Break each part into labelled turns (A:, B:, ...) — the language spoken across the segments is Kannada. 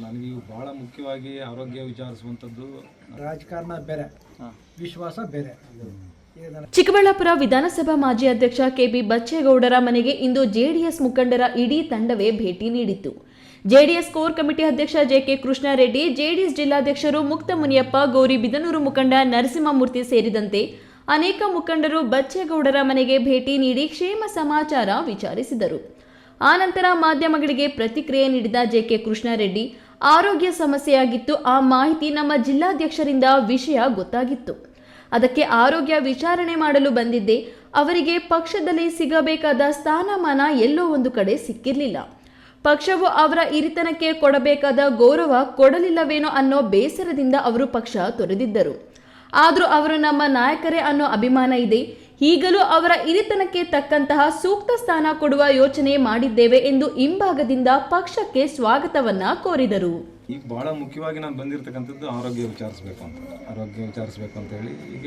A: ನನಗೆ ಬಹಳ ಮುಖ್ಯವಾಗಿ ಆರೋಗ್ಯ ವಿಚಾರಿಸುವಂಥದ್ದು.
B: ರಾಜಕಾರಣ ಬೇರೆ, ವಿಶ್ವಾಸ ಬೇರೆ.
C: ಚಿಕ್ಕಬಳ್ಳಾಪುರ ವಿಧಾನಸಭಾ ಮಾಜಿ ಅಧ್ಯಕ್ಷ ಕೆಬಿ ಬಚ್ಚೇಗೌಡರ ಮನೆಗೆ ಇಂದು ಜೆಡಿಎಸ್ ಮುಖಂಡರ ಇಡೀ ತಂಡವೇ ಭೇಟಿ ನೀಡಿತ್ತು. ಜೆಡಿಎಸ್ ಕೋರ್ ಕಮಿಟಿ ಅಧ್ಯಕ್ಷ ಜೆಕೆ ಕೃಷ್ಣಾರೆಡ್ಡಿ, ಜೆಡಿಎಸ್ ಜಿಲ್ಲಾಧ್ಯಕ್ಷರು ಮುಕ್ತ ಮುನಿಯಪ್ಪ, ಗೌರಿಬಿದನೂರು ಮುಖಂಡ ನರಸಿಂಹಮೂರ್ತಿ ಸೇರಿದಂತೆ ಅನೇಕ ಮುಖಂಡರು ಬಚ್ಚೇಗೌಡರ ಮನೆಗೆ ಭೇಟಿ ನೀಡಿ ಕ್ಷೇಮ ಸಮಾಚಾರ ವಿಚಾರಿಸಿದರು. ಆನಂತರ ಮಾಧ್ಯಮಗಳಿಗೆ ಪ್ರತಿಕ್ರಿಯೆ ನೀಡಿದ ಜೆಕೆ ಕೃಷ್ಣಾರೆಡ್ಡಿ, ಆರೋಗ್ಯ ಸಮಸ್ಯೆಯಾಗಿತ್ತು. ಆ ಮಾಹಿತಿ ನಮ್ಮ ಜಿಲ್ಲಾಧ್ಯಕ್ಷರಿಂದ ವಿಷಯ ಗೊತ್ತಾಗಿತ್ತು. ಅದಕ್ಕೆ ಆರೋಗ್ಯ ವಿಚಾರಣೆ ಮಾಡಲು ಬಂದಿದ್ದೆ. ಅವರಿಗೆ ಪಕ್ಷದಲ್ಲಿ ಸಿಗಬೇಕಾದ ಸ್ಥಾನಮಾನ ಎಲ್ಲೋ ಒಂದು ಕಡೆ ಸಿಕ್ಕಿರಲಿಲ್ಲ. ಪಕ್ಷವು ಅವರ ಹಿರಿತನಕ್ಕೆ ಕೊಡಬೇಕಾದ ಗೌರವ ಕೊಡಲಿಲ್ಲವೇನೋ ಅನ್ನೋ ಬೇಸರದಿಂದ ಅವರು ಪಕ್ಷ ತೊರೆದಿದ್ದರು. ಆದರೂ ಅವರು ನಮ್ಮ ನಾಯಕರೇ ಅನ್ನೋ ಅಭಿಮಾನ ಇದೆ. ಈಗಲೂ ಅವರ ಹಿರಿತನಕ್ಕೆ ತಕ್ಕಂತಹ ಸೂಕ್ತ ಸ್ಥಾನ ಕೊಡುವ ಯೋಚನೆ ಮಾಡಿದ್ದೇವೆ ಎಂದು ಹಿಂಭಾಗದಿಂದ ಪಕ್ಷಕ್ಕೆ ಸ್ವಾಗತವನ್ನ ಕೋರಿದರು.
A: ಈಗ ಬಹಳ ಮುಖ್ಯವಾಗಿ ನಾನು ಬಂದಿರತಕ್ಕಂಥದ್ದು ಆರೋಗ್ಯ ವಿಚಾರಿಸಬೇಕು ಅಂತ ಹೇಳಿ. ಈಗ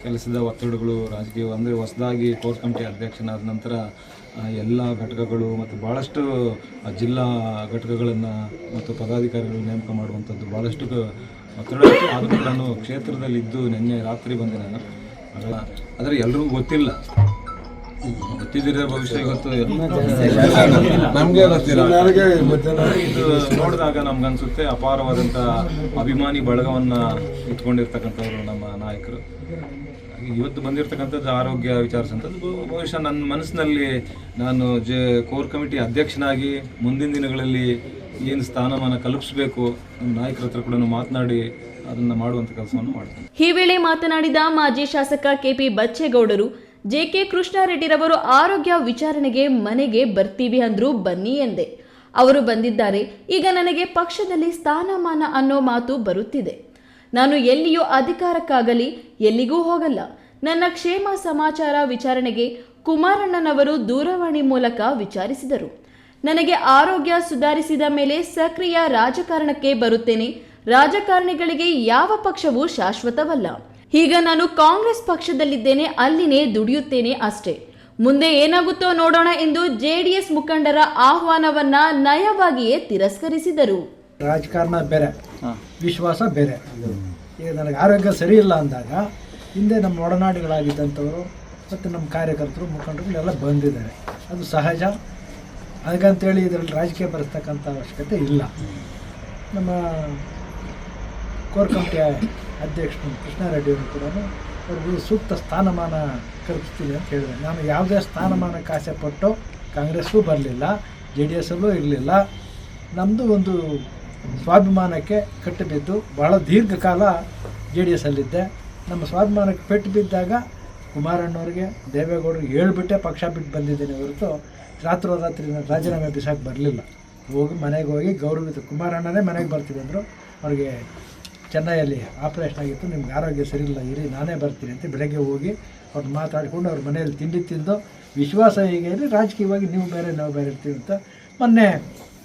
A: ಕೆಲಸದ ಒತ್ತಡಗಳು, ರಾಜಕೀಯ ಅಂದರೆ ಹೊಸದಾಗಿ ಕೋರ್ ಕಮಿಟಿ ಅಧ್ಯಕ್ಷನಾದ ನಂತರ ಎಲ್ಲ ಘಟಕಗಳು ಮತ್ತು ಭಾಳಷ್ಟು ಜಿಲ್ಲಾ ಘಟಕಗಳನ್ನು ಮತ್ತು ಪದಾಧಿಕಾರಿಗಳು ನೇಮಕ ಮಾಡುವಂಥದ್ದು ಭಾಳಷ್ಟು ಒತ್ತಡ ಇತ್ತು. ಆದರೂ ನಾನು ಕ್ಷೇತ್ರದಲ್ಲಿದ್ದು ನಿನ್ನೆ ರಾತ್ರಿ ಬಂದೆ ನಾನು. ಆದರೆ ಎಲ್ರಿಗೂ ಗೊತ್ತಿಲ್ಲ, ಗೊತ್ತಿದ್ದರೆ ಭವಿಷ್ಯ ಇವತ್ತು ನಮಗೆ ಇದು ನೋಡಿದಾಗ ನಮ್ಗನ್ಸುತ್ತೆ ಅಪಾರವಾದಂಥ ಅಭಿಮಾನಿ ಬಳಗವನ್ನು ಇಟ್ಕೊಂಡಿರ್ತಕ್ಕಂಥವ್ರು ನಮ್ಮ ನಾಯಕರು. ಇವತ್ತು ಬಂದಿರತಕ್ಕಂಥದ್ದು ಆರೋಗ್ಯ ವಿಚಾರಿಸುವಂಥದ್ದು ಬಹುಶಃ ನನ್ನ ಮನಸ್ಸಿನಲ್ಲಿ ನಾನು ಕೋರ್ ಕಮಿಟಿ ಅಧ್ಯಕ್ಷನಾಗಿ ಮುಂದಿನ ದಿನಗಳಲ್ಲಿ ಏನು ಸ್ಥಾನಮಾನ ಕಲ್ಪಿಸಬೇಕು ನಮ್ಮ ನಾಯಕರ ಹತ್ರ ಕೂಡ ಮಾತನಾಡಿ ಅದನ್ನು ಮಾಡುವಂಥ ಕೆಲಸವನ್ನು ಮಾಡ್ತೀನಿ.
C: ಈ ವೇಳೆ ಮಾತನಾಡಿದ ಮಾಜಿ ಶಾಸಕ ಕೆಪಿ ಬಚ್ಚೇಗೌಡರು, ಜೆಕೆ ಕೃಷ್ಣಾರೆಡ್ಡಿರವರು ಆರೋಗ್ಯ ವಿಚಾರಣೆಗೆ ಮನೆಗೆ ಬರ್ತೀವಿ ಅಂದ್ರು, ಬನ್ನಿ ಎಂದೆ. ಅವರು ಬಂದಿದ್ದಾರೆ. ಈಗ ನನಗೆ ಪಕ್ಷದಲ್ಲಿ ಸ್ಥಾನಮಾನ ಅನ್ನೋ ಮಾತು ಬರುತ್ತಿದೆ. ನಾನು ಎಲ್ಲಿಯೂ ಅಧಿಕಾರಕ್ಕಾಗಲಿ ಎಲ್ಲಿಗೂ ಹೋಗಲ್ಲ. ನನ್ನ ಕ್ಷೇಮ ಸಮಾಚಾರ ವಿಚಾರಣೆಗೆ ಕುಮಾರಣ್ಣನವರು ದೂರವಾಣಿ ಮೂಲಕ ವಿಚಾರಿಸಿದರು. ನನಗೆ ಆರೋಗ್ಯ ಸುಧಾರಿಸಿದ ಮೇಲೆ ಸಕ್ರಿಯ ರಾಜಕಾರಣಕ್ಕೆ ಬರುತ್ತೇನೆ. ರಾಜಕಾರಣಿಗಳಿಗೆ ಯಾವ ಪಕ್ಷವೂ ಶಾಶ್ವತವಲ್ಲ. ಈಗ ನಾನು ಕಾಂಗ್ರೆಸ್ ಪಕ್ಷದಲ್ಲಿದ್ದೇನೆ, ಅಲ್ಲಿನೇ ದುಡಿಯುತ್ತೇನೆ ಅಷ್ಟೇ. ಮುಂದೆ ಏನಾಗುತ್ತೋ ನೋಡೋಣ ಎಂದು ಜೆಡಿಎಸ್ ಮುಖಂಡರ ಆಹ್ವಾನವನ್ನ ನಯವಾಗಿಯೇ ತಿರಸ್ಕರಿಸಿದರು.
B: ರಾಜಕಾರಣ ಬೇರೆ, ವಿಶ್ವಾಸ ಬೇರೆ. ಈಗ ನನಗೆ ಆರೋಗ್ಯ ಸರಿ ಇಲ್ಲ ಅಂದಾಗ ಹಿಂದೆ ನಮ್ಮ ಒಡನಾಡಿಗಳಾಗಿದ್ದಂಥವರು ಮತ್ತು ನಮ್ಮ ಕಾರ್ಯಕರ್ತರು, ಮುಖಂಡರು ಎಲ್ಲ ಬಂದಿದ್ದಾರೆ. ಅದು ಸಹಜ. ಅದಕ್ಕಂತೇಳಿ ಇದರಲ್ಲಿ ರಾಜಕೀಯ ಬರೆಸ್ತಕ್ಕಂಥ ಅವಶ್ಯಕತೆ ಇಲ್ಲ. ನಮ್ಮ ಕೋರ್ ಕಮಿಟಿಯ ಅಧ್ಯಕ್ಷರು ಕೃಷ್ಣಾರೆಡ್ಡಿಯವರು ಕೂಡ ಅವ್ರಿಗೆ ಸೂಕ್ತ ಸ್ಥಾನಮಾನ ಕಲ್ಪಿಸ್ತೀನಿ ಅಂತ ಹೇಳಿದೆ. ನಾನು ಯಾವುದೇ ಸ್ಥಾನಮಾನಕ್ಕೆ ಆಸೆ ಪಟ್ಟು ಕಾಂಗ್ರೆಸ್ಗೂ ಬರಲಿಲ್ಲ, JDS ಅಲ್ಲೂ ಇರಲಿಲ್ಲ. ನಮ್ಮದು ಒಂದು ಸ್ವಾಭಿಮಾನಕ್ಕೆ ಕಟ್ಟು ಬಿದ್ದು ಭಾಳ ದೀರ್ಘಕಾಲ JDS ಅಲ್ಲಿದ್ದೆ. ನಮ್ಮ ಸ್ವಾಭಿಮಾನಕ್ಕೆ ಪೆಟ್ಟು ಬಿದ್ದಾಗ ಕುಮಾರಣ್ಣವ್ರಿಗೆ, ದೇವೇಗೌಡರಿಗೆ ಹೇಳ್ಬಿಟ್ಟೆ ಪಕ್ಷ ಬಿಟ್ಟು ಬಂದಿದ್ದೇನೆ ಹೊರತು ರಾತ್ರೋರಾತ್ರಿ ನಾನು ರಾಜೀನಾಮೆ ಬಿಸಾಕಿ ಬರಲಿಲ್ಲ. ಮನೆಗೆ ಹೋಗಿ ಗೌರವಿತ ಕುಮಾರಣ್ಣನೇ ಮನೆಗೆ ಬರ್ತೀನಿ ಅಂದರು. ಅವ್ರಿಗೆ ಚೆನ್ನೈಯಲ್ಲಿ ಆಪ್ರೇಷನ್ ಆಗಿತ್ತು, ನಿಮ್ಗೆ ಆರೋಗ್ಯ ಸರಿಯಿಲ್ಲ, ಇರಿ ನಾನೇ ಬರ್ತೀನಿ ಅಂತ ಬೆಳಗ್ಗೆ ಹೋಗಿ ಅವ್ರು ಮಾತಾಡಿಕೊಂಡು ಅವ್ರ ಮನೆಯಲ್ಲಿ ತಿಂಡಿ ತಿಂದು ವಿಶ್ವಾಸ ಹೀಗೆ ಇರಿ, ರಾಜಕೀಯವಾಗಿ ನೀವು ಬೇರೆ ನಾವು ಬೇರೆ ಇರ್ತೀವಿ ಅಂತ. ಮೊನ್ನೆ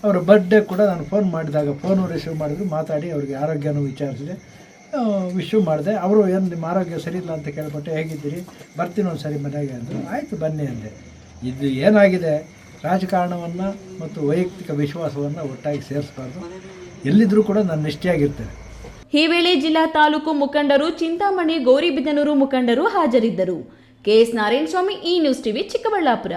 B: ಅವರ ಬರ್ಡೇ ಕೂಡ ನಾನು ಫೋನ್ ಮಾಡಿದಾಗ ಫೋನು ರಿಸೀವ್ ಮಾಡಿದ್ರು, ಮಾತಾಡಿ ಅವ್ರಿಗೆ ಆರೋಗ್ಯನೂ ವಿಚಾರಿಸಿದೆ, ವಿಶ್ಯೂ ಮಾಡಿದೆ. ಅವರು ಏನು ನಿಮ್ಮ ಆರೋಗ್ಯ ಸರಿ ಇಲ್ಲ ಅಂತ ಕೇಳ್ಬಿಟ್ಟು, ಹೇಗಿದ್ದೀರಿ, ಬರ್ತೀನಿ ಒಂದು ಸರಿ ಮನೆಗೆ ಅಂದರು. ಆಯಿತು ಬನ್ನಿ ಅಂದೆ. ಇದು ಏನಾಗಿದೆ, ರಾಜಕಾರಣವನ್ನು ಮತ್ತು ವೈಯಕ್ತಿಕ ವಿಶ್ವಾಸವನ್ನು ಒಟ್ಟಾಗಿ ಸೇರಿಸಬಾರ್ದು. ಎಲ್ಲಿದ್ದರೂ ಕೂಡ ನಾನು ನಿಷ್ಠೆಯಾಗಿರ್ತೇನೆ.
C: ಈ ವೇಳೆ ಜಿಲ್ಲಾ ತಾಲೂಕು ಮುಖಂಡರು, ಚಿಂತಾಮಣಿ, ಗೌರಿಬಿದನೂರು ಮುಖಂಡರು ಹಾಜರಿದ್ದರು. KS ನಾರಾಯಣಸ್ವಾಮಿ, ಈ ನ್ಯೂಸ್ ಟಿವಿ, ಚಿಕ್ಕಬಳ್ಳಾಪುರ.